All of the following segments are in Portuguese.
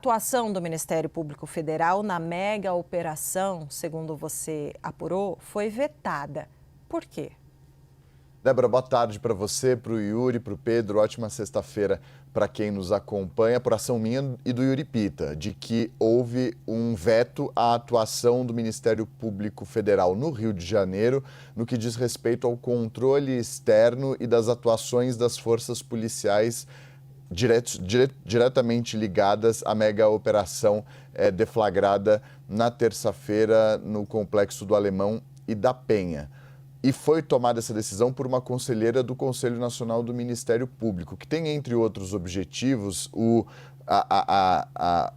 A atuação do Ministério Público Federal na mega operação, segundo você apurou, foi vetada. Por quê? Débora, boa tarde para você, para o Yuri, para o Pedro. Ótima sexta-feira para quem nos acompanha. Apuração minha e do Yuri Pita, de que houve um veto à atuação do Ministério Público Federal no Rio de Janeiro, no que diz respeito ao controle externo e das atuações das forças policiais diretamente ligadas à mega operação deflagrada na terça-feira no Complexo do Alemão e da Penha. E foi tomada essa decisão por uma conselheira do Conselho Nacional do Ministério Público, que tem, entre outros objetivos, a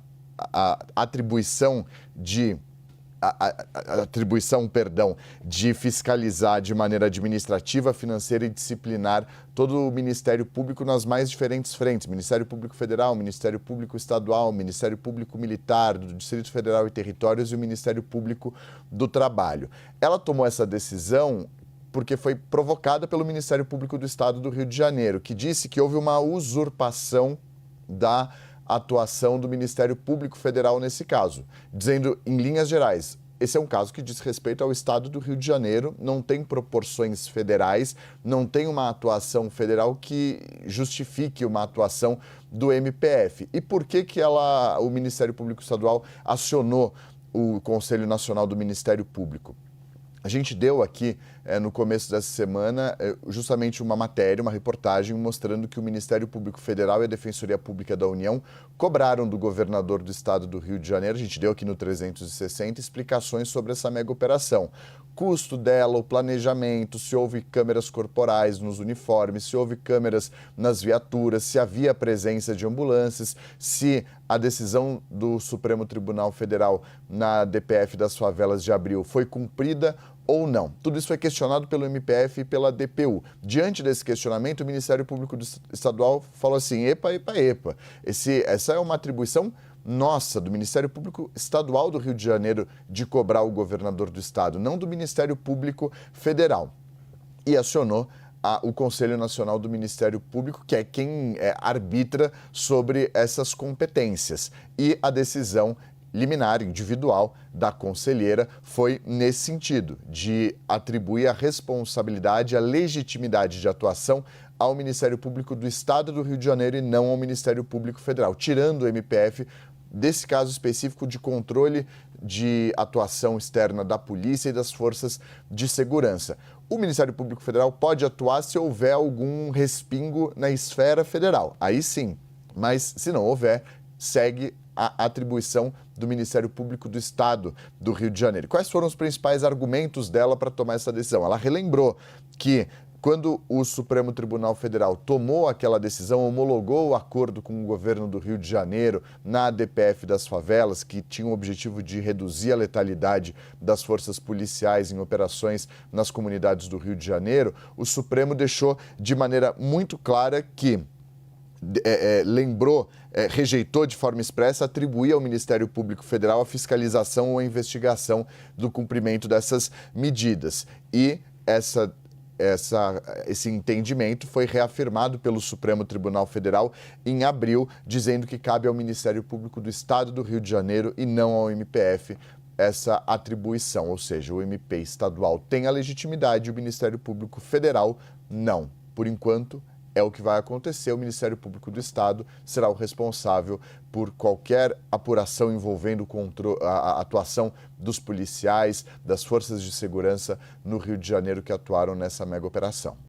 atribuição de de fiscalizar de maneira administrativa, financeira e disciplinar todo o Ministério Público nas mais diferentes frentes: Ministério Público Federal, Ministério Público Estadual, Ministério Público Militar, do Distrito Federal e Territórios e o Ministério Público do Trabalho. Ela tomou essa decisão porque foi provocada pelo Ministério Público do Estado do Rio de Janeiro, que disse que houve uma usurpação da atuação do Ministério Público Federal nesse caso, dizendo, em linhas gerais, esse é um caso que diz respeito ao Estado do Rio de Janeiro, não tem proporções federais, não tem uma atuação federal que justifique uma atuação do MPF. E por que o Ministério Público Estadual acionou o Conselho Nacional do Ministério Público? A gente deu aqui, no começo dessa semana, justamente uma matéria, uma reportagem mostrando que o Ministério Público Federal e a Defensoria Pública da União cobraram do governador do estado do Rio de Janeiro, a gente deu aqui no 360, explicações sobre essa mega operação. Custo dela, o planejamento, se houve câmeras corporais nos uniformes, se houve câmeras nas viaturas, se havia presença de ambulâncias, se a decisão do Supremo Tribunal Federal na DPF das favelas de Abril foi cumprida ou não. Tudo isso foi questionado pelo MPF e pela DPU. Diante desse questionamento, o Ministério Público Estadual falou assim: epa. Essa é uma atribuição nossa, do Ministério Público Estadual do Rio de Janeiro, de cobrar o governador do estado, não do Ministério Público Federal. E acionou o Conselho Nacional do Ministério Público, que é quem arbitra sobre essas competências. E a decisão liminar individual da conselheira foi nesse sentido, de atribuir a responsabilidade, a legitimidade de atuação ao Ministério Público do Estado do Rio de Janeiro e não ao Ministério Público Federal, tirando o MPF desse caso específico de controle de atuação externa da polícia e das forças de segurança. O Ministério Público Federal pode atuar se houver algum respingo na esfera federal, aí sim, mas se não houver, segue a atribuição do Ministério Público do Estado do Rio de Janeiro. Quais foram os principais argumentos dela para tomar essa decisão? Ela relembrou que quando o Supremo Tribunal Federal tomou aquela decisão, homologou o acordo com o governo do Rio de Janeiro na DPF das favelas, que tinha o objetivo de reduzir a letalidade das forças policiais em operações nas comunidades do Rio de Janeiro, o Supremo deixou de maneira muito clara que rejeitou de forma expressa atribuir ao Ministério Público Federal a fiscalização ou a investigação do cumprimento dessas medidas. E esse entendimento foi reafirmado pelo Supremo Tribunal Federal em abril, dizendo que cabe ao Ministério Público do Estado do Rio de Janeiro e não ao MPF essa atribuição, ou seja, o MP estadual tem a legitimidade e o Ministério Público Federal não. Por enquanto, é o que vai acontecer. O Ministério Público do Estado será o responsável por qualquer apuração envolvendo a atuação dos policiais, das forças de segurança no Rio de Janeiro que atuaram nessa mega operação.